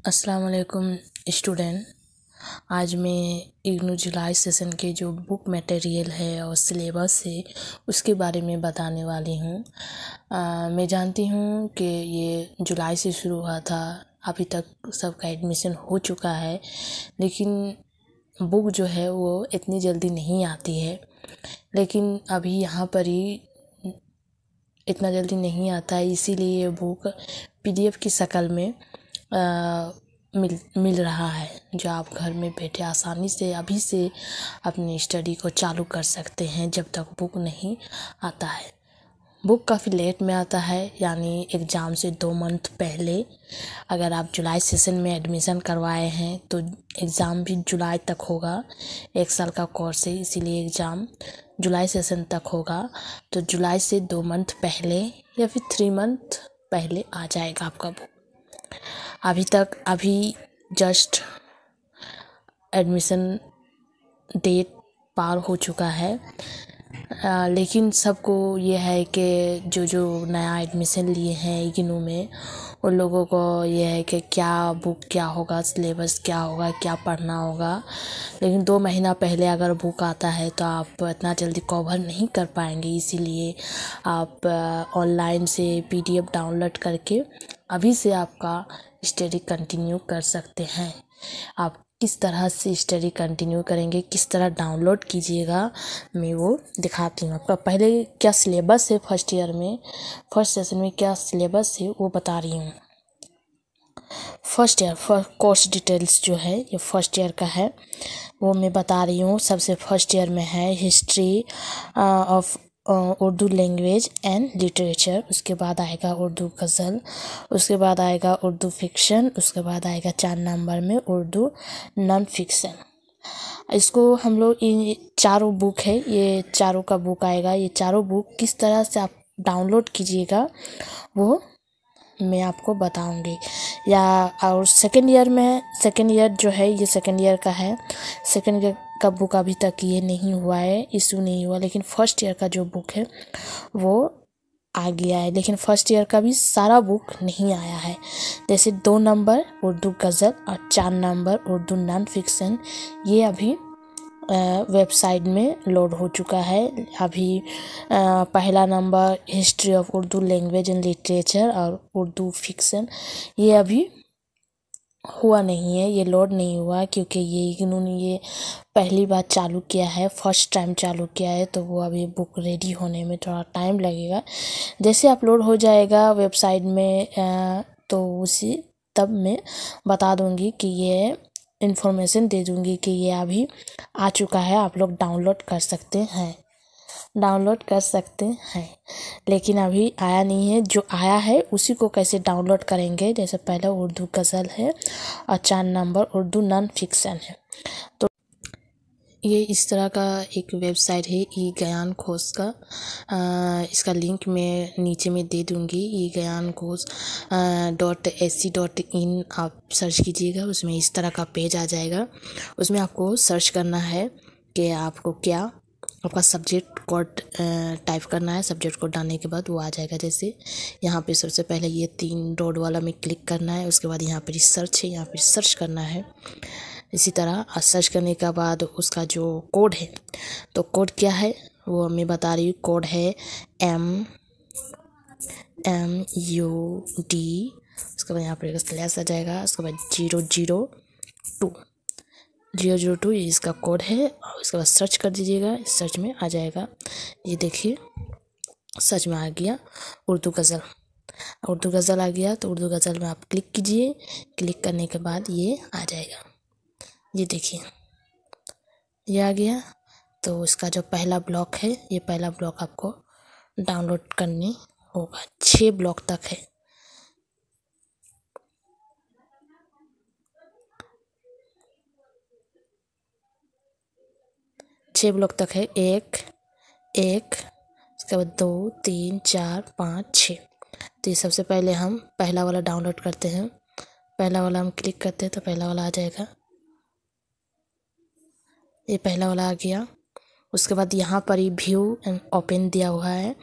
अस्सलाम वालेकुम स्टूडेंट। आज मैं इग्नू जुलाई सेशन के जो बुक मटेरियल है और सिलेबस है उसके बारे में बताने वाली हूँ। मैं जानती हूँ कि ये जुलाई से शुरू हुआ था, अभी तक सबका एडमिशन हो चुका है, लेकिन बुक जो है वो इतनी जल्दी नहीं आती है। लेकिन अभी यहाँ पर ही इतना जल्दी नहीं आता है, इसीलिए ये बुक PDF की शक्ल में मिल रहा है, जो आप घर में बैठे आसानी से अभी से अपनी स्टडी को चालू कर सकते हैं जब तक बुक नहीं आता है। बुक काफ़ी लेट में आता है, यानी एग्ज़ाम से 2 मंथ पहले। अगर आप जुलाई सेशन में एडमिशन करवाए हैं तो एग्ज़ाम भी जुलाई तक होगा। 1 साल का कोर्स है, इसीलिए एग्ज़ाम जुलाई सेशन तक होगा। तो जुलाई से 2 मंथ पहले या फिर 3 मंथ पहले आ जाएगा आपका बुक। अभी जस्ट एडमिशन डेट पार हो चुका है, लेकिन सबको ये है कि जो नया एडमिशन लिए हैं इग्नू में, उन लोगों को ये है कि क्या बुक क्या होगा, सिलेबस क्या होगा, क्या पढ़ना होगा। लेकिन 2 महीना पहले अगर बुक आता है तो आप इतना जल्दी कवर नहीं कर पाएंगे, इसीलिए आप ऑनलाइन से PDF डाउनलोड करके अभी से आपका स्टडी कंटिन्यू कर सकते हैं। आप किस तरह से स्टडी कंटिन्यू करेंगे, किस तरह डाउनलोड कीजिएगा, मैं वो दिखाती हूँ आपका। पहले क्या सिलेबस है फर्स्ट ईयर में, फर्स्ट सेशन में क्या सिलेबस है वो बता रही हूँ। फर्स्ट कोर्स डिटेल्स जो है ये फर्स्ट ईयर का है, वो मैं बता रही हूँ। सबसे फर्स्ट ईयर में है history of Urdu language and literature, उसके बाद आएगा उर्दू गज़ल, उसके बाद आएगा उर्दू फिक्शन, उसके बाद आएगा 4 नंबर में उर्दू नॉन फिक्शन। इसको हम लोग ये चारों बुक है, ये चारों का बुक आएगा। ये चारों बुक किस तरह से आप डाउनलोड कीजिएगा वो मैं आपको बताऊंगी। या और सेकेंड ईयर जो है ये सेकेंड ईयर का है। सेकेंड ईयर का बुक अभी तक ये नहीं हुआ है, इशू नहीं हुआ, लेकिन फर्स्ट ईयर का जो बुक है वो आ गया है। लेकिन फर्स्ट ईयर का भी सारा बुक नहीं आया है। जैसे 2 नंबर उर्दू गज़ल और 4 नंबर उर्दू नॉन फिक्शन, ये अभी वेबसाइट में लोड हो चुका है। अभी पहला number history of Urdu language and literature और उर्दू फिक्शन ये अभी हुआ नहीं है, ये लोड नहीं हुआ, क्योंकि ये इग्नू ने ये पहली बार चालू किया है, फर्स्ट टाइम चालू किया है, तो वो अभी बुक रेडी होने में थोड़ा टाइम लगेगा। जैसे अपलोड हो जाएगा वेबसाइट में तो उसी तब मैं बता दूंगी कि ये इन्फॉर्मेशन दे दूंगी कि ये अभी आ चुका है, आप लोग डाउनलोड कर सकते हैं। लेकिन अभी आया नहीं है, जो आया है उसी को कैसे डाउनलोड करेंगे। जैसे पहले उर्दू गज़ल है और 4 नंबर उर्दू नॉन फिक्शन है। तो ये इस तरह का एक वेबसाइट है ई ज्ञान खोज का। इसका लिंक मैं नीचे में दे दूंगी। ई ज्ञान खोज .ac.in आप सर्च कीजिएगा, उसमें इस तरह का पेज आ जाएगा। उसमें आपको सर्च करना है कि आपका सब्जेक्ट कोड टाइप करना है। सब्जेक्ट कोड डालने के बाद वो आ जाएगा। जैसे यहाँ पे सबसे पहले ये 3 डॉट वाला में क्लिक करना है, उसके बाद यहाँ पर रिसर्च है, यहाँ पर सर्च करना है। इसी तरह सर्च करने के बाद उसका जो कोड है, तो कोड क्या है वो मैं बता रही हूँ। कोड है MUD, उसके बाद यहाँ पर स्लैश आ जाएगा, उसके बाद 002 ये इसका कोड है। और उसके बाद सर्च कर दीजिएगा, सर्च में आ जाएगा। ये देखिए सर्च में आ गया उर्दू गज़ल आ गया। तो उर्दू गज़ल में आप क्लिक कीजिए, क्लिक करने के बाद ये आ जाएगा। ये देखिए ये आ गया। तो इसका जो पहला ब्लॉक है, ये पहला ब्लॉक आपको डाउनलोड करने होगा। 6 ब्लॉक तक है। एक उसके बाद 2 3 4 5 6। तो ये सबसे पहले हम पहला वाला डाउनलोड करते हैं। पहला वाला हम क्लिक करते हैं तो पहला वाला आ जाएगा। ये पहला वाला आ गया। उसके बाद यहाँ पर ही व्यू एंड ओपन दिया हुआ है,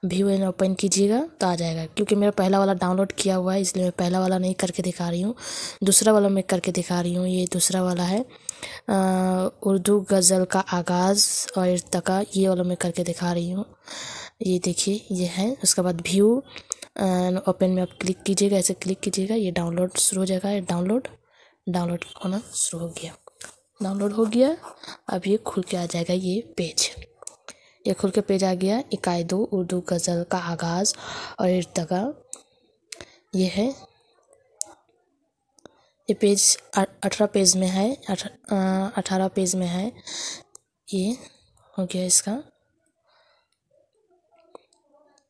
व्यू एंड ओपन कीजिएगा तो आ जाएगा। क्योंकि मेरा पहला वाला डाउनलोड किया हुआ है इसलिए मैं पहला वाला नहीं करके दिखा रही हूँ, दूसरा वाला मैं करके दिखा रही हूँ। ये दूसरा वाला है उर्दू गज़ल का आगाज़ और इर्तिका, ये वाला मैं करके दिखा रही हूँ। ये देखिए ये है। उसके बाद व्यू एंड ओपन में आप क्लिक कीजिएगा, ऐसे क्लिक कीजिएगा, ये डाउनलोड शुरू हो जाएगा। ये डाउनलोड होना शुरू हो गया, डाउनलोड हो गया। अब ये खुल के आ जाएगा ये पेज, ये खुल के पेज आ गया। इकायदो उर्दू गज़ल का आगाज़ और इर्तिका, ये है। ये पेज 18 पेज में है, 18 पेज में है। ये हो गया इसका।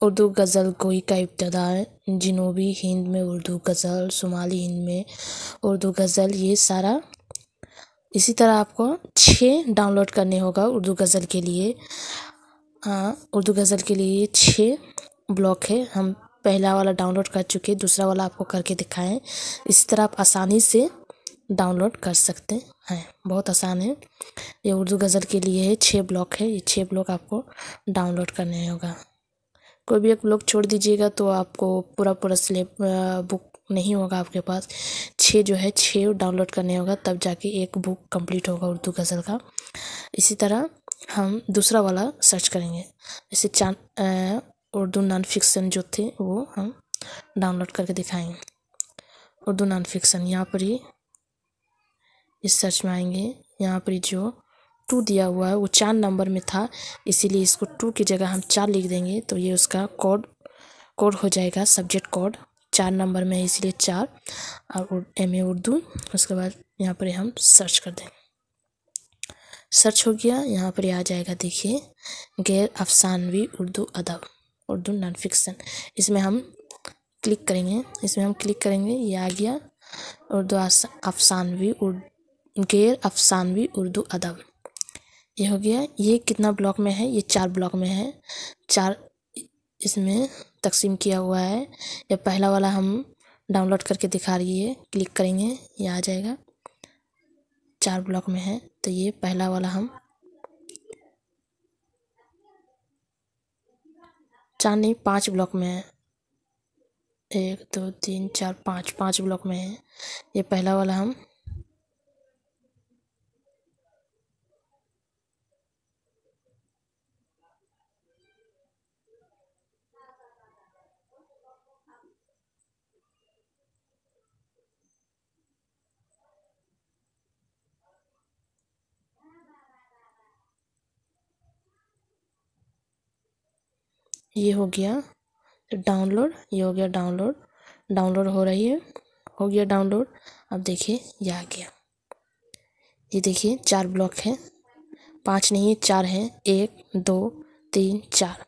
उर्दू गज़ल गोई का इब्तिदा, जनूबी हिंद में उर्दू गज़ल, शुमाली हिंद में उर्दू गज़ल, ये सारा। इसी तरह आपको 6 डाउनलोड करने होगा उर्दू गज़ल के लिए। उर्दू गज़ल के लिए 6 ब्लॉक है। हम पहला वाला डाउनलोड कर चुके, दूसरा वाला आपको करके दिखाएं। इस तरह आप आसानी से डाउनलोड कर सकते हैं, बहुत आसान है। ये उर्दू गज़ल के लिए है, 6 ब्लॉक है। ये 6 ब्लॉक आपको डाउनलोड करने होगा। कोई भी एक ब्लॉक छोड़ दीजिएगा तो आपको पूरा स्लेब बुक नहीं होगा आपके पास। 6 जो है 6 डाउनलोड करने होगा, तब जाके एक बुक कंप्लीट होगा उर्दू गज़ल का। इसी तरह हम दूसरा वाला सर्च करेंगे। जैसे उर्दू नॉन फिक्सन जो थे वो हम डाउनलोड करके दिखाएंगे। उर्दू नॉन फिक्सन, यहाँ पर ही इस सर्च में आएंगे। यहाँ पर जो 2 दिया हुआ है वो 4 नंबर में था, इसीलिए इसको 2 की जगह हम 4 लिख देंगे तो ये उसका कोड हो जाएगा। सब्जेक्ट कोड 4 नंबर में है इसलिए 4 और MA उर्दू। उसके बाद यहाँ पर हम सर्च कर देंगे। सर्च हो गया, यहाँ पर आ जाएगा। देखिए गैर अफसानवी उर्दू अदब, उर्दू नॉन फिक्सन, इसमें हम क्लिक करेंगे। ये आ गया उर्दू अफसानवी गैर अफसानवी उर्दू अदब, ये हो गया। ये कितना ब्लॉक में है? ये 4 ब्लॉक में है, 4 इसमें तकसीम किया हुआ है। ये पहला वाला हम डाउनलोड करके दिखा रही है, क्लिक करेंगे ये आ जाएगा। 4 ब्लॉक में है तो ये पहला वाला हम 4 नहीं 5 ब्लॉक में है। 1 2 3 4 5 ब्लॉक में है। ये पहला वाला हम ये हो गया डाउनलोड, ये हो गया डाउनलोड हो रही है, हो गया डाउनलोड। अब देखिए ये आ गया। ये देखिए 4 ब्लॉक है, 5 नहीं 4 है। 1 2 3 4।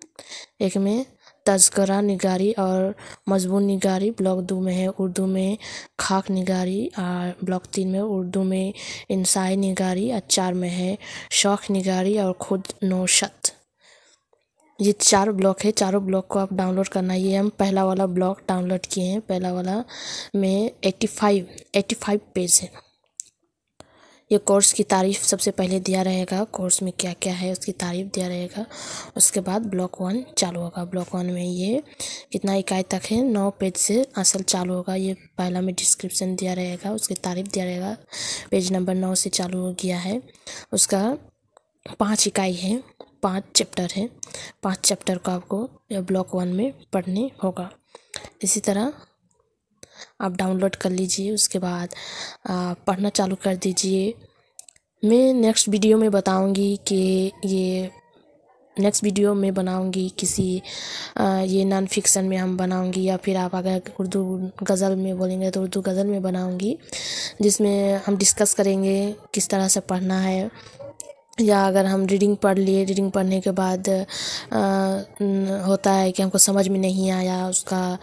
एक में तज़किरा निगारी और मज़मून निगारी ब्लॉक 2 में है, उर्दू में खाक निगारी, और ब्लॉक 3 में उर्दू में इंसाई निगारी, और 4 में है शौक़ निगारी और खुद नौशत। ये 4 ब्लॉक है, चारों ब्लॉक को आप डाउनलोड करना। ये हम पहला वाला ब्लॉक डाउनलोड किए हैं। पहला वाला में 85 पेज है। ये कोर्स की तारीफ़ सबसे पहले दिया रहेगा, कोर्स में क्या क्या है उसकी तारीफ़ दिया रहेगा। उसके बाद ब्लॉक 1 चालू होगा। ब्लॉक 1 में ये कितना इकाई तक है, 9 पेज से असल चालू होगा। ये पहला में डिस्क्रिप्शन दिया रहेगा, उसकी तारीफ़ दिया रहेगा। पेज नंबर 9 से चालू हो गया है। उसका 5 इकाई है, 5 चैप्टर है। 5 चैप्टर को आपको ब्लॉक 1 में पढ़ने होगा। इसी तरह आप डाउनलोड कर लीजिए, उसके बाद पढ़ना चालू कर दीजिए। मैं नेक्स्ट वीडियो में बताऊंगी कि ये नेक्स्ट वीडियो में बनाऊंगी किसी ये नॉन फिक्सन में हम बनाऊंगी, या फिर आप अगर उर्दू गज़ल में बोलेंगे तो उर्दू गज़ल में बनाऊंगी, जिसमें हम डिस्कस करेंगे किस तरह से पढ़ना है। या अगर हम रीडिंग पढ़ लिए, रीडिंग पढ़ने के बाद होता है कि हमको समझ में नहीं आया उसका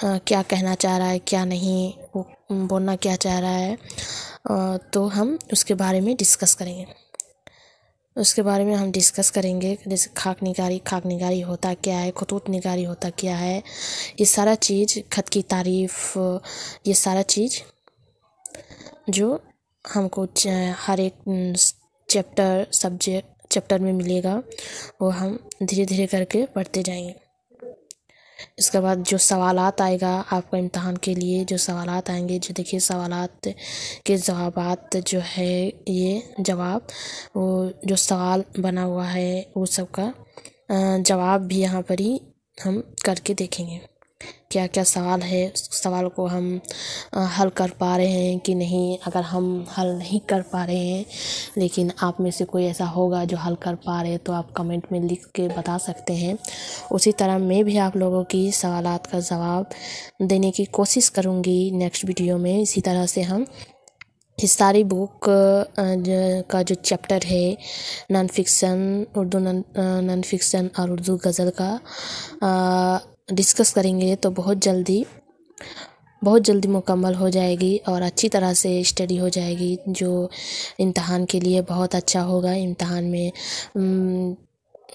क्या कहना चाह रहा है, क्या नहीं, वो बोलना क्या चाह रहा है, तो हम उसके बारे में डिस्कस करेंगे। जैसे खाक निगारी होता क्या है, खतूत निगारी होता क्या है, ये सारा चीज़, खत की तारीफ़, ये सारा चीज़ जो हमको हर एक चैप्टर सब्जेक्ट चैप्टर में मिलेगा वो हम धीरे धीरे करके पढ़ते जाएंगे। इसके बाद जो सवालात आएगा आपका इम्तहान के लिए, जो सवालात आएंगे, जो देखिए सवालात के जवाबात जो है, ये जवाब वो जो सवाल बना हुआ है वो सब का जवाब भी यहाँ पर ही हम करके देखेंगे। क्या क्या सवाल है, सवाल को हम हल कर पा रहे हैं कि नहीं। अगर हम हल नहीं कर पा रहे हैं, लेकिन आप में से कोई ऐसा होगा जो हल कर पा रहे हैं, तो आप कमेंट में लिख के बता सकते हैं। उसी तरह मैं भी आप लोगों की सवालात का जवाब देने की कोशिश करूँगी नेक्स्ट वीडियो में। इसी तरह से हम इस सारी बुक का जो चैप्टर है non fiction, Urdu non fiction और उर्दू गज़ल का डिस्कस करेंगे, तो बहुत जल्दी मुकम्मल हो जाएगी और अच्छी तरह से स्टडी हो जाएगी, जो इम्तहान के लिए बहुत अच्छा होगा। इम्तहान में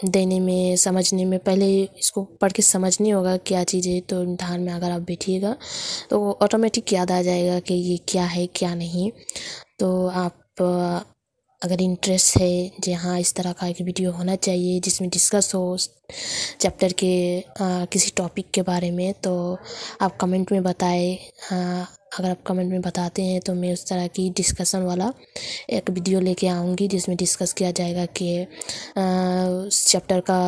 देने में, समझने में, पहले इसको पढ़ के समझनी होगा क्या चीज़ है, तो इम्तहान में अगर आप बैठिएगा तो ऑटोमेटिक याद आ जाएगा कि ये क्या है क्या नहीं। तो आप अगर इंटरेस्ट है जी हाँ इस तरह का एक वीडियो होना चाहिए जिसमें डिस्कस हो चैप्टर के किसी टॉपिक के बारे में, तो आप कमेंट में बताएं। अगर आप कमेंट में बताते हैं तो मैं उस तरह की डिस्कशन वाला एक वीडियो लेके आऊँगी जिसमें डिस्कस किया जाएगा कि उस चैप्टर का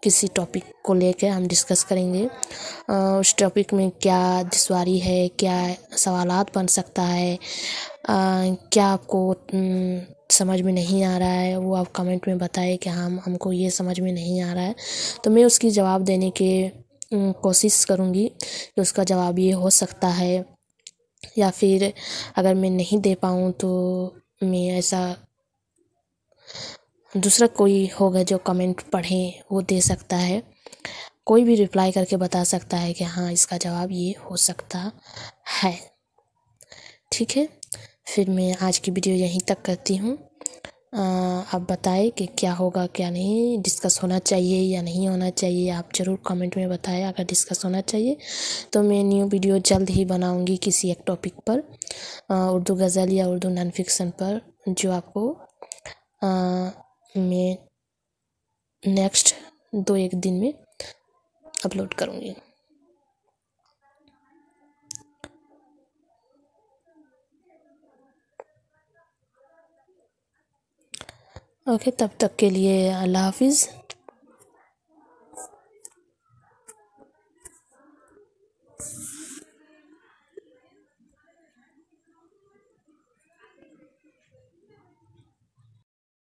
किसी टॉपिक को लेकर हम डिस्कस करेंगे। उस टॉपिक में क्या दुश्वारी है, क्या सवालात बन सकता है, क्या आपको समझ में नहीं आ रहा है, वो आप कमेंट में बताएं कि हमको ये समझ में नहीं आ रहा है, तो मैं उसकी जवाब देने के कोशिश करूँगी कि उसका जवाब ये हो सकता है। या फिर अगर मैं नहीं दे पाऊँ तो मैं ऐसा दूसरा कोई होगा जो कमेंट पढ़े वो दे सकता है, कोई भी रिप्लाई करके बता सकता है कि हाँ इसका जवाब ये हो सकता है। ठीक है, फिर मैं आज की वीडियो यहीं तक करती हूँ। आप बताएं कि क्या होगा क्या नहीं, डिस्कस होना चाहिए या नहीं होना चाहिए, आप ज़रूर कमेंट में बताएं। अगर डिस्कस होना चाहिए तो मैं न्यू वीडियो जल्द ही बनाऊंगी किसी एक टॉपिक पर, उर्दू गज़ल या उर्दू नॉन फिक्सन पर, जो आपको मैं नेक्स्ट 2-1 दिन में अपलोड करूँगी। ओके, तब तक के लिए अल्लाह हाफिज़।